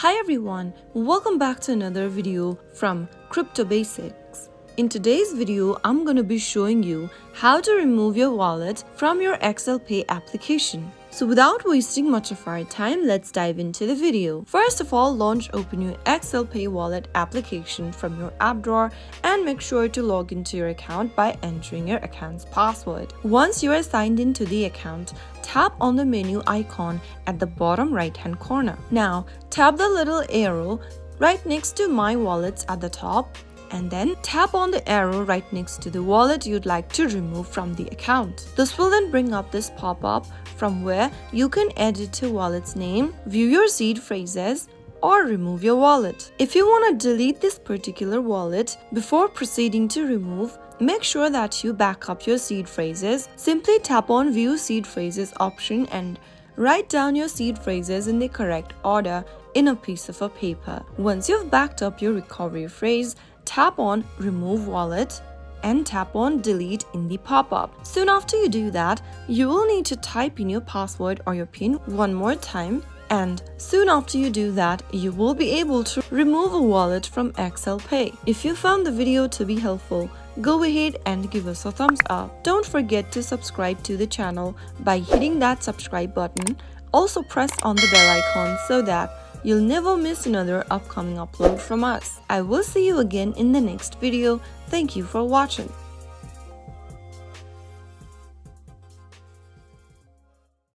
Hi everyone, welcome back to another video from Crypto Basics. In today's video, I'm going to be showing you how to remove your wallet from your XcelPay application. So without wasting much of our time, let's dive into the video. First of all, open your XcelPay wallet application from your app drawer and make sure to log into your account by entering your account's password. Once you are signed into the account, tap on the menu icon at the bottom right hand corner. Now, tap the little arrow right next to My Wallets at the top, and then tap on the arrow right next to the wallet you'd like to remove from the account. This will then bring up this pop-up from where you can edit your wallet's name, view your seed phrases, or remove your wallet. If you want to delete this particular wallet before proceeding to remove, make sure that you back up your seed phrases. Simply tap on View Seed Phrases option and write down your seed phrases in the correct order in a piece of a paper. Once you've backed up your recovery phrase, tap on Remove Wallet and tap on Delete in the pop-up. Soon after you do that, you will need to type in your password or your PIN one more time, and soon after you do that, you will be able to remove a wallet from XcelPay. If you found the video to be helpful, go ahead and give us a thumbs up. Don't forget to subscribe to the channel by hitting that subscribe button. Also press on the bell icon so that you'll never miss another upcoming upload from us. I will see you again in the next video. Thank you for watching.